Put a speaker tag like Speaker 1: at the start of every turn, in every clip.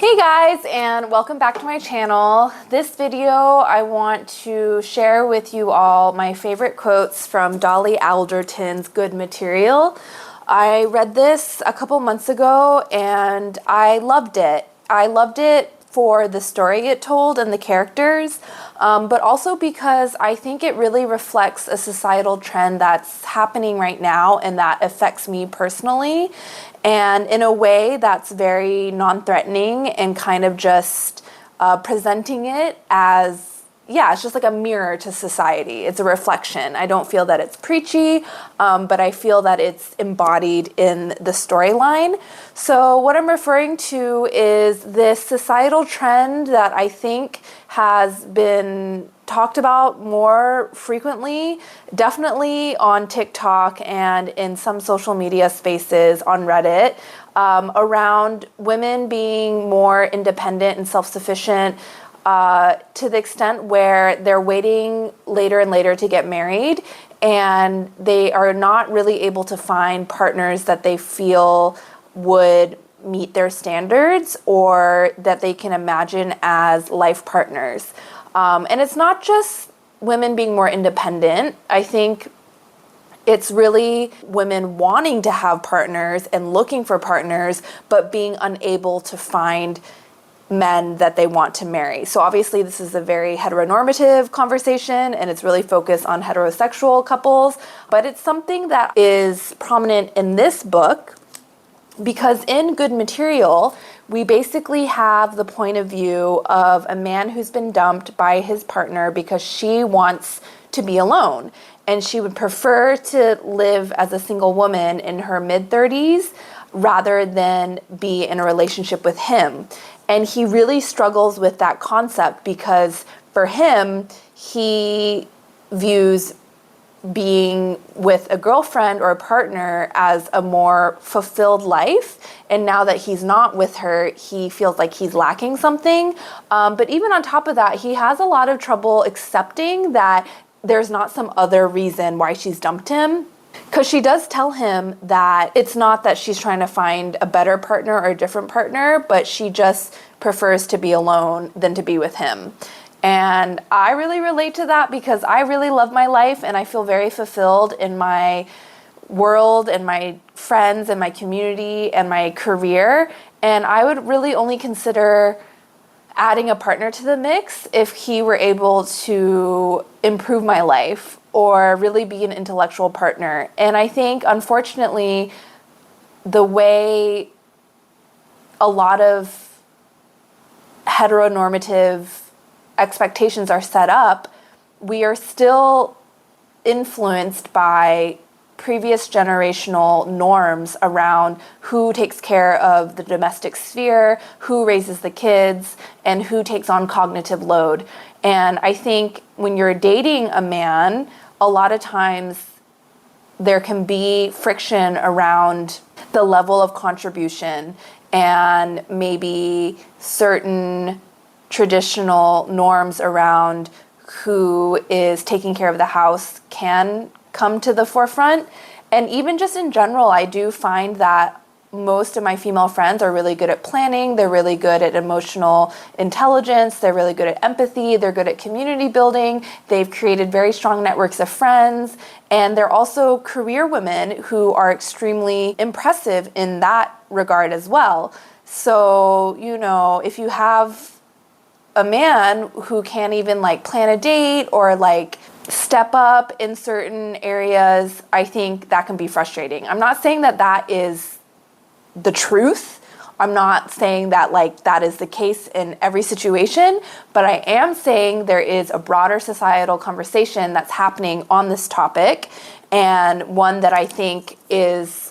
Speaker 1: Hey guys, and welcome back to my channel. This video I want to share with you all my favorite quotes from Dolly Alderton's Good Material. I read this a couple months ago and I loved it. I loved it for the story it told and the characters, but also because I think it really reflects a societal trend that's happening right now and that affects me personally, and in a way that's very non-threatening and kind of just presenting it as, yeah, it's just like a mirror to society. It's a reflection. I don't feel that it's preachy, but I feel that it's embodied in the storyline. So what I'm referring to is this societal trend that I think has been talked about more frequently, definitely on TikTok and in some social media spaces on Reddit, around women being more independent and self-sufficient, to the extent where they're waiting later and later to get married, and they are not really able to find partners that they feel would meet their standards or that they can imagine as life partners. And it's not just women being more independent. I think it's really women wanting to have partners and looking for partners, but being unable to find men that they want to marry. So obviously this is a very heteronormative conversation and it's really focused on heterosexual couples, but it's something that is prominent in this book because in Good Material, we basically have the point of view of a man who's been dumped by his partner because she wants to be alone and she would prefer to live as a single woman in her mid-30s rather than be in a relationship with him. And he really struggles with that concept because for him, he views being with a girlfriend or a partner as a more fulfilled life. And now that he's not with her, he feels like he's lacking something. But even on top of that, he has a lot of trouble accepting that there's not some other reason why she's dumped him. Because she does tell him that it's not that she's trying to find a better partner or a different partner, but she just prefers to be alone than to be with him. And I really relate to that because I really love my life and I feel very fulfilled in my world and my friends and my community and my career. And I would really only consider adding a partner to the mix if he were able to improve my life or really be an intellectual partner. And I think, unfortunately, the way a lot of heteronormative expectations are set up, we are still influenced by previous generational norms around who takes care of the domestic sphere, who raises the kids, and who takes on cognitive load. And I think when you're dating a man, a lot of times there can be friction around the level of contribution and maybe certain traditional norms around who is taking care of the house can come to the forefront. And even just in general, I do find that most of my female friends are really good at planning, they're really good at emotional intelligence, they're really good at empathy, they're good at community building, they've created very strong networks of friends, and they're also career women who are extremely impressive in that regard as well. So, you know, if you have a man who can't even like plan a date or like step up in certain areas, I think that can be frustrating. I'm not saying that that is the truth. I'm not saying that like that is the case in every situation, but I am saying there is a broader societal conversation that's happening on this topic, and one that I think is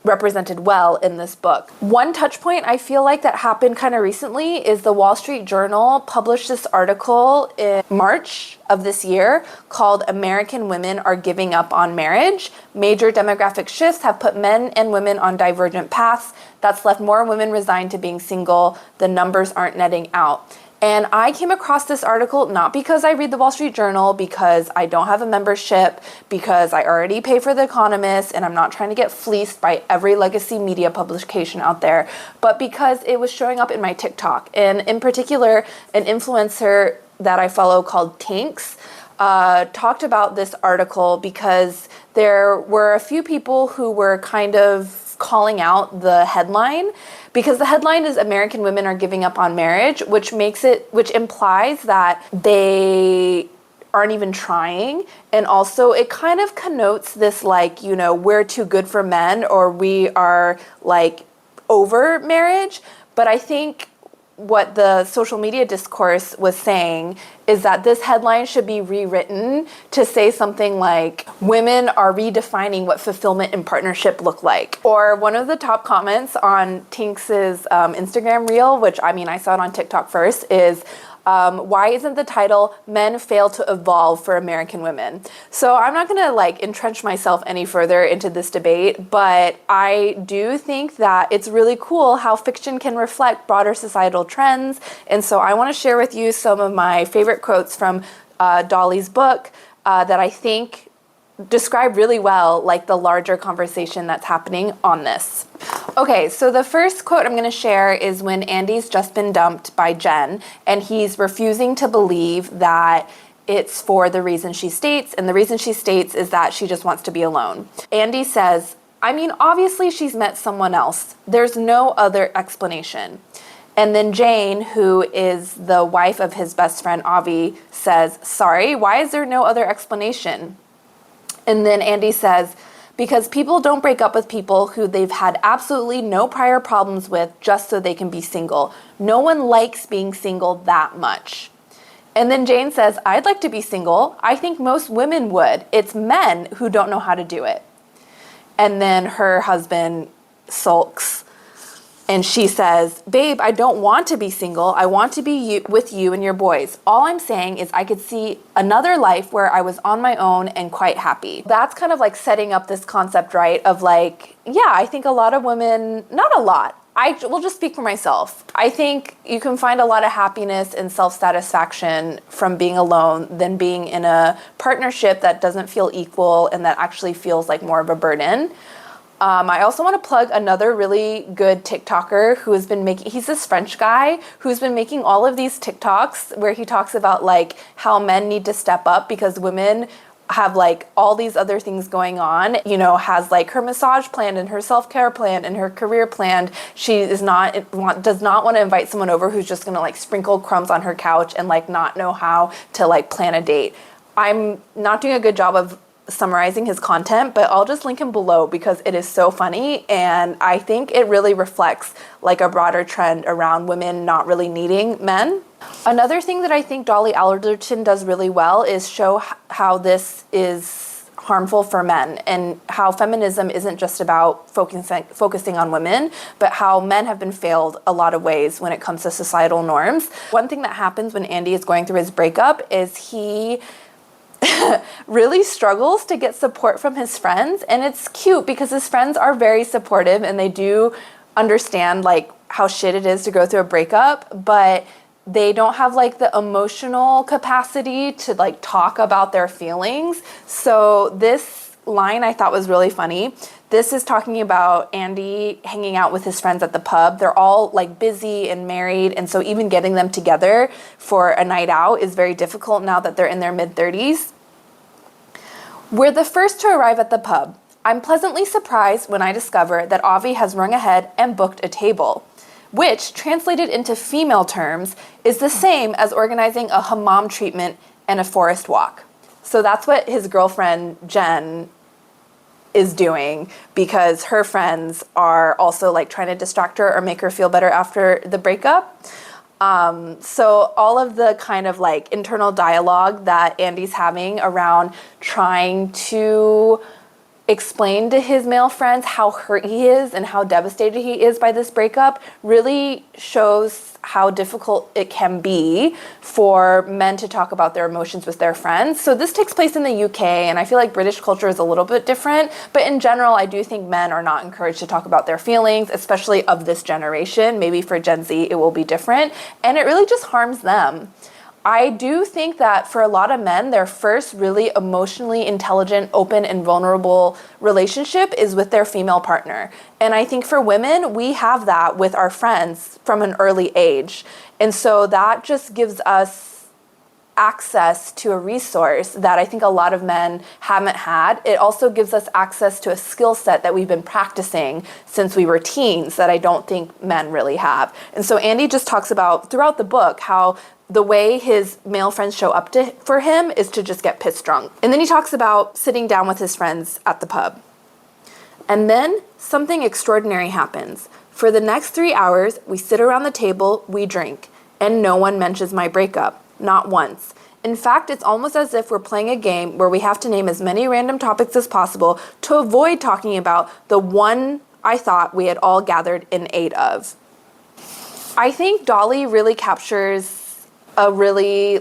Speaker 1: represented well in this book. One touch point I feel like that happened kind of recently is the Wall Street Journal published this article in March of this year called "American Women Are Giving Up on Marriage. Major demographic shifts have put men and women on divergent paths. That's left more women resigned to being single. The numbers aren't netting out." And I came across this article not because I read the Wall Street Journal, because I don't have a membership, because I already pay for The Economist, and I'm not trying to get fleeced by every legacy media publication out there, but because it was showing up in my TikTok. And in particular, an influencer that I follow called Tinks talked about this article because there were a few people who were kind of calling out the headline, because the headline is American women are giving up on marriage, which implies that they aren't even trying. And also it kind of connotes this, like, you know, we're too good for men, or we are like over marriage. But I think what the social media discourse was saying is that this headline should be rewritten to say something like, women are redefining what fulfillment and partnership look like. Or one of the top comments on Tinks's Instagram reel, which I saw it on TikTok first, is, why isn't the title Men Fail to Evolve for American Women? So I'm not gonna like entrench myself any further into this debate, but I do think that it's really cool how fiction can reflect broader societal trends. And so I wanna share with you some of my favorite quotes from Dolly's book that I think describe really well like the larger conversation that's happening on this. Okay, so the first quote I'm going to share is when Andy's just been dumped by Jen, and he's refusing to believe that it's for the reason she states, and the reason she states is that she just wants to be alone. Andy says, obviously she's met someone else. There's no other explanation. And then Jane, who is the wife of his best friend Avi, says, sorry, why is there no other explanation? And then Andy says, because people don't break up with people who they've had absolutely no prior problems with just so they can be single. No one likes being single that much. And then Jane says, I'd like to be single. I think most women would. It's men who don't know how to do it. And then her husband sulks. And she says, babe, I don't want to be single. I want to be with you and your boys. All I'm saying is I could see another life where I was on my own and quite happy. That's kind of like setting up this concept, right? Of like, yeah, I think a lot of women, not a lot, I will just speak for myself. I think you can find a lot of happiness and self-satisfaction from being alone than being in a partnership that doesn't feel equal and that actually feels like more of a burden. I also want to plug another really good TikToker who has been he's this French guy who's been making all of these TikToks where he talks about like how men need to step up because women have like all these other things going on, you know, has like her massage planned and her self-care planned and her career planned. She does not want to invite someone over who's just going to like sprinkle crumbs on her couch and like not know how to like plan a date. I'm not doing a good job of summarizing his content, but I'll just link him below because it is so funny, and I think it really reflects like a broader trend around women not really needing men. Another thing that I think Dolly Alderton does really well is show how this is harmful for men and how feminism isn't just about focusing on women, but how men have been failed a lot of ways when it comes to societal norms. One thing that happens when Andy is going through his breakup is he really struggles to get support from his friends, and it's cute because his friends are very supportive and they do understand like how shit it is to go through a breakup, but they don't have like the emotional capacity to like talk about their feelings. So this line I thought was really funny. This is talking about Andy hanging out with his friends at the pub. They're all like busy and married, and so even getting them together for a night out is very difficult now that they're in their mid-30s. We're the first to arrive at the pub. I'm pleasantly surprised when I discover that Avi has rung ahead and booked a table, which, translated into female terms, is the same as organizing a hammam treatment and a forest walk. So that's what his girlfriend, Jen, is doing because her friends are also like trying to distract her or make her feel better after the breakup. So all of the kind of like internal dialogue that Andy's having around trying to explain to his male friends how hurt he is and how devastated he is by this breakup really shows how difficult it can be for men to talk about their emotions with their friends. So this takes place in the UK, and I feel like British culture is a little bit different, but in general, I do think men are not encouraged to talk about their feelings, especially of this generation. Maybe for Gen Z, it will be different, and it really just harms them. I do think that for a lot of men, their first really emotionally intelligent, open, and vulnerable relationship is with their female partner. And I think for women, we have that with our friends from an early age. And so that just gives us access to a resource that I think a lot of men haven't had. It also gives us access to a skill set that we've been practicing since we were teens that I don't think men really have. And so Andy just talks about throughout the book how the way his male friends show up for him is to just get pissed drunk. And then he talks about sitting down with his friends at the pub. And then something extraordinary happens. For the next 3 hours, we sit around the table, we drink, and no one mentions my breakup. Not once. In fact, it's almost as if we're playing a game where we have to name as many random topics as possible to avoid talking about the one I thought we had all gathered in aid of. I think Dolly really captures a really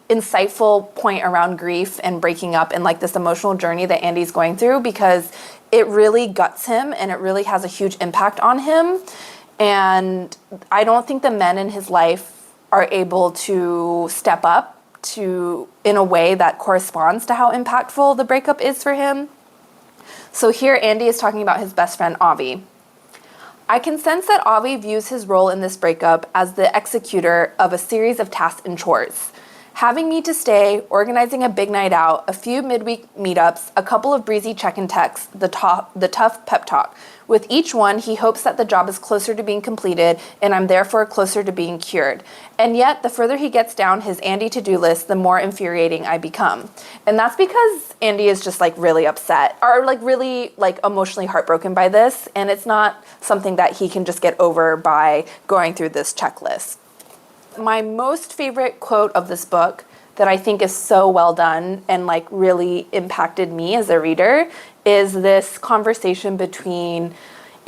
Speaker 1: insightful point around grief and breaking up and this emotional journey that Andy's going through, because it really guts him and it really has a huge impact on him. And I don't think the men in his life are able to step up in a way that corresponds to how impactful the breakup is for him. So here Andy is talking about his best friend Avi. I can sense that Avi views his role in this breakup as the executor of a series of tasks and chores. Having me to stay, organizing a big night out, a few midweek meetups, a couple of breezy check-in texts, the tough pep talk. With each one, he hopes that the job is closer to being completed and I'm therefore closer to being cured. And yet, the further he gets down his Andy to-do list, the more infuriating I become. And that's because Andy is just really upset or really emotionally heartbroken by this. And it's not something that he can just get over by going through this checklist. My most favorite quote of this book that I think is so well done and really impacted me as a reader is this conversation between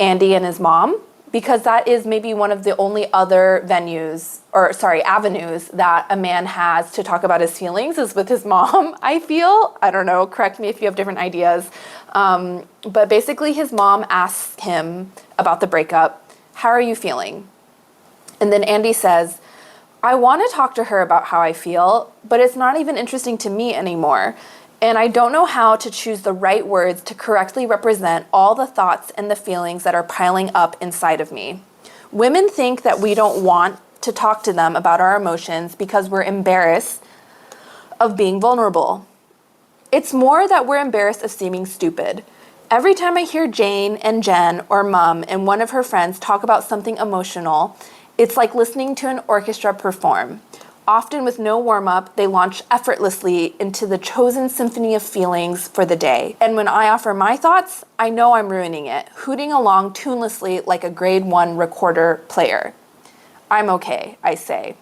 Speaker 1: Andy and his mom, because that is maybe one of the only other avenues that a man has to talk about his feelings is with his mom, I feel. I don't know, correct me if you have different ideas. But basically his mom asks him about the breakup, how are you feeling? And then Andy says, I want to talk to her about how I feel, but it's not even interesting to me anymore. And I don't know how to choose the right words to correctly represent all the thoughts and the feelings that are piling up inside of me. Women think that we don't want to talk to them about our emotions because we're embarrassed of being vulnerable. It's more that we're embarrassed of seeming stupid. Every time I hear Jane and Jen or Mum and one of her friends talk about something emotional, it's like listening to an orchestra perform. Often with no warm-up, they launch effortlessly into the chosen symphony of feelings for the day. And when I offer my thoughts, I know I'm ruining it, hooting along tunelessly like a grade 1 recorder player. I'm okay, I say.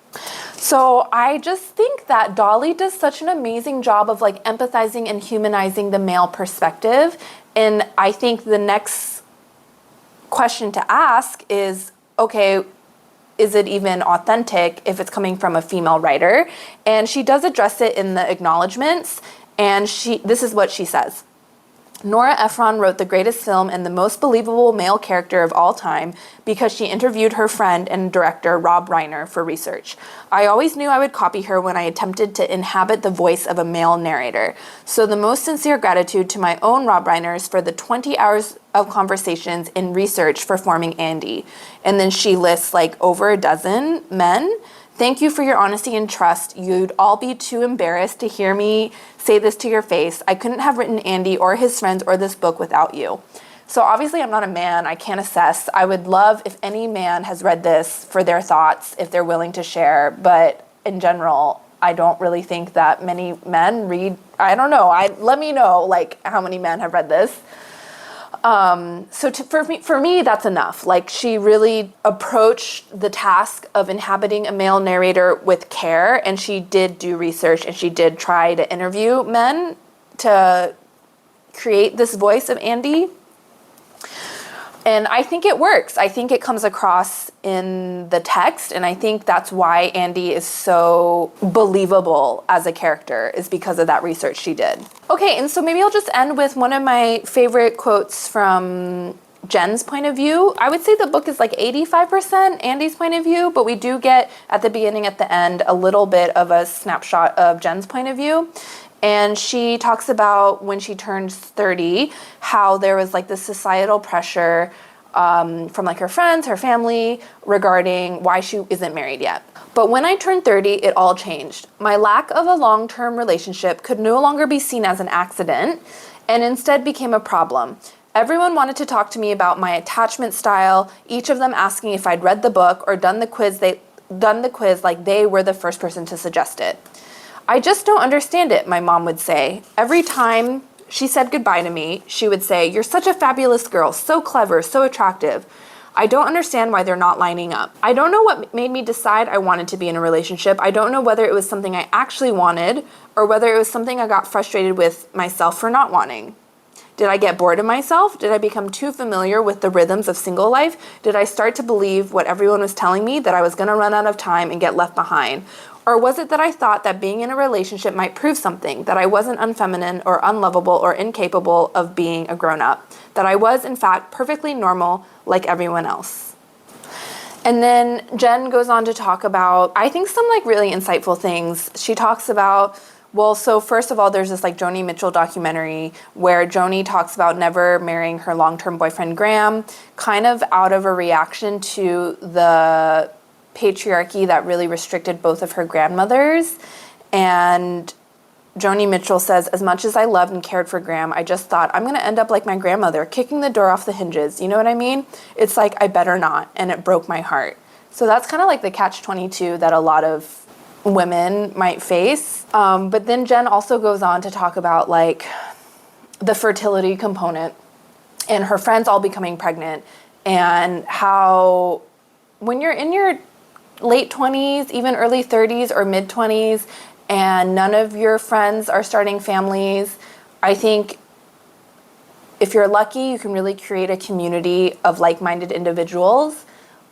Speaker 1: So I just think that Dolly does such an amazing job of empathizing and humanizing the male perspective. And I think the next question to ask is, okay, is it even authentic if it's coming from a female writer? And she does address it in the acknowledgments, and this is what she says. Nora Ephron wrote the greatest film and the most believable male character of all time because she interviewed her friend and director Rob Reiner for research. I always knew I would copy her when I attempted to inhabit the voice of a male narrator. So the most sincere gratitude to my own Rob Reiners for the 20 hours of conversations in research for forming Andy. And then she lists over a dozen men. Thank you for your honesty and trust. You'd all be too embarrassed to hear me say this to your face. I couldn't have written Andy or his friends or this book without you. So obviously I'm not a man. I can't assess. I would love if any man has read this for their thoughts, if they're willing to share. But in general, I don't really think that many men read. I don't know. Let me know how many men have read this. For me, that's enough. She really approached the task of inhabiting a male narrator with care, and she did do research, and she did try to interview men to create this voice of Andy. And I think it works. I think it comes across in the text, and I think that's why Andy is so believable as a character, is because of that research she did. Okay, and so maybe I'll just end with one of my favorite quotes from Jen's point of view. I would say the book is like 85% Andy's point of view, but we do get at the beginning, at the end, a little bit of a snapshot of Jen's point of view. And she talks about when she turns 30, how there was like this societal pressure from like her friends, her family, regarding why she isn't married yet. But when I turned 30, it all changed. My lack of a long-term relationship could no longer be seen as an accident, and instead became a problem. Everyone wanted to talk to me about my attachment style, each of them asking if I'd read the book or done the quiz like they were the first person to suggest it. I just don't understand it, my mom would say. Every time she said goodbye to me, she would say, "You're such a fabulous girl, so clever, so attractive. I don't understand why they're not lining up." I don't know what made me decide I wanted to be in a relationship. I don't know whether it was something I actually wanted or whether it was something I got frustrated with myself for not wanting. Did I get bored of myself? Did I become too familiar with the rhythms of single life? Did I start to believe what everyone was telling me, that I was going to run out of time and get left behind? Or was it that I thought that being in a relationship might prove something, that I wasn't unfeminine or unlovable or incapable of being a grown-up, that I was, in fact, perfectly normal like everyone else? And then Jen goes on to talk about, I think, some like really insightful things. She talks about, well, so first of all, there's this like Joni Mitchell documentary where Joni talks about never marrying her long-term boyfriend Graham, kind of out of a reaction to the patriarchy that really restricted both of her grandmothers. And Joni Mitchell says, "As much as I loved and cared for Graham, I just thought, I'm going to end up like my grandmother, kicking the door off the hinges." You know what I mean? It's like, I better not. And it broke my heart. So that's kind of like the catch-22 that a lot of women might face. But then Jen also goes on to talk about like the fertility component and her friends all becoming pregnant, and how when you're in your late 20s, even early 30s or mid 20s, and none of your friends are starting families, I think if you're lucky, you can really create a community of like-minded individuals.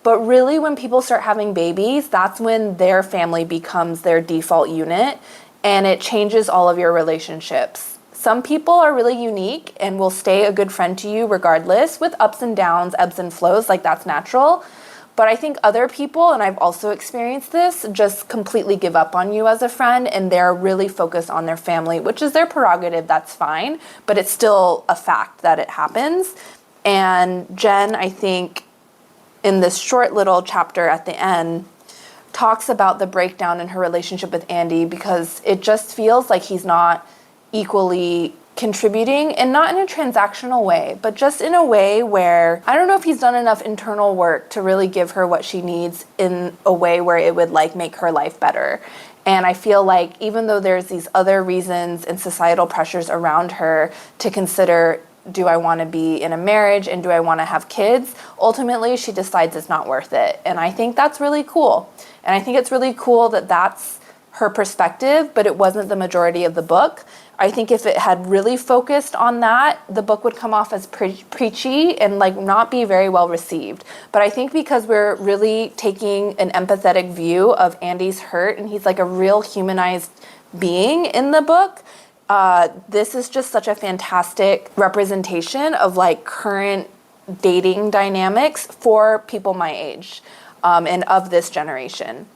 Speaker 1: But really, when people start having babies, that's when their family becomes their default unit, and it changes all of your relationships. Some people are really unique and will stay a good friend to you regardless, with ups and downs, ebbs and flows, like that's natural. But I think other people, and I've also experienced this, just completely give up on you as a friend, and they're really focused on their family, which is their prerogative, that's fine, but it's still a fact that it happens. And Jen, I think, in this short little chapter at the end, talks about the breakdown in her relationship with Andy, because it just feels like he's not equally contributing, and not in a transactional way, but just in a way where I don't know if he's done enough internal work to really give her what she needs in a way where it would like make her life better. And I feel like even though there's these other reasons and societal pressures around her to consider, do I want to be in a marriage and do I want to have kids? Ultimately, she decides it's not worth it. And I think that's really cool. And I think it's really cool that that's her perspective, but it wasn't the majority of the book. I think if it had really focused on that, the book would come off as preachy and like not be very well received. But I think because we're really taking an empathetic view of Andy's hurt, and he's like a real humanized being in the book, this is just such a fantastic representation of like current dating dynamics for people my age and of this generation.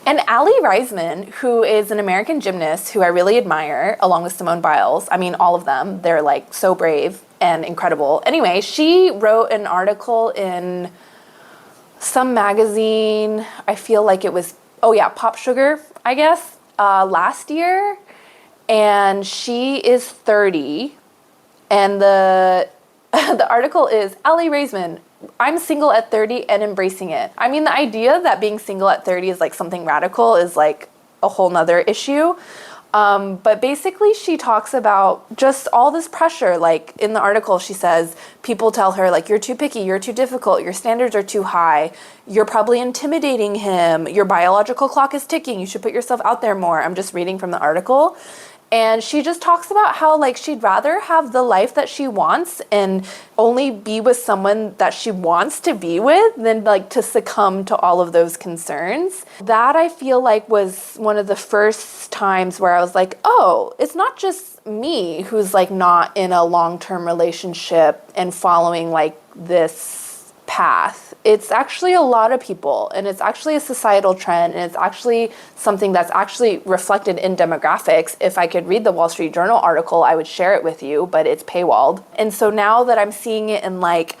Speaker 1: And Aly Raisman, who is an American gymnast who I really admire, along with Simone Biles. I mean, all of them. They're like so brave and incredible. Anyway, she wrote an article in some magazine. I feel like it was, Pop Sugar, I guess, last year. And she is 30. And the article is, Aly Raisman, I'm single at 30 and embracing it. I mean, the idea that being single at 30 is like something radical is like a whole nother issue. But basically she talks about just all this pressure. Like in the article, she says, people tell her like, you're too picky, you're too difficult, your standards are too high, you're probably intimidating him, your biological clock is ticking, you should put yourself out there more. I'm just reading from the article. And she just talks about how like she'd rather have the life that she wants and only be with someone that she wants to be with than like to succumb to all of those concerns. That I feel like was one of the first times where I was like, oh, it's not just me who's like not in a long-term relationship and following like this path. It's actually a lot of people, and it's actually a societal trend, and it's actually something that's actually reflected in demographics. If I could read the Wall Street Journal article, I would share it with you, but it's paywalled. And so now that I'm seeing it in like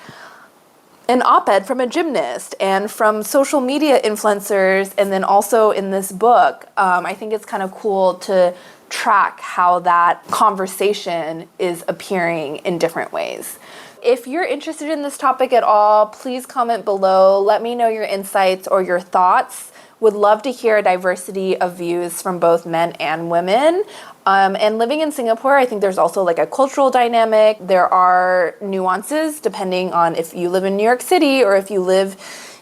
Speaker 1: an op-ed from a gymnast and from social media influencers, and then also in this book, I think it's kind of cool to track how that conversation is appearing in different ways. If you're interested in this topic at all, please comment below. Let me know your insights or your thoughts. Would love to hear a diversity of views from both men and women. And living in Singapore, I think there's also like a cultural dynamic. There are nuances depending on if you live in New York City or if you live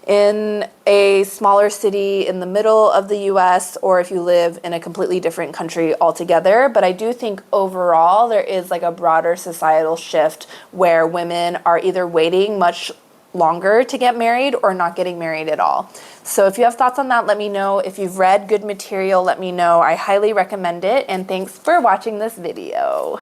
Speaker 1: in a smaller city in the middle of the US, or if you live in a completely different country altogether. But I do think overall there is like a broader societal shift where women are either waiting much longer to get married or not getting married at all. So if you have thoughts on that, let me know. If you've read good material, let me know. I highly recommend it. And thanks for watching this video.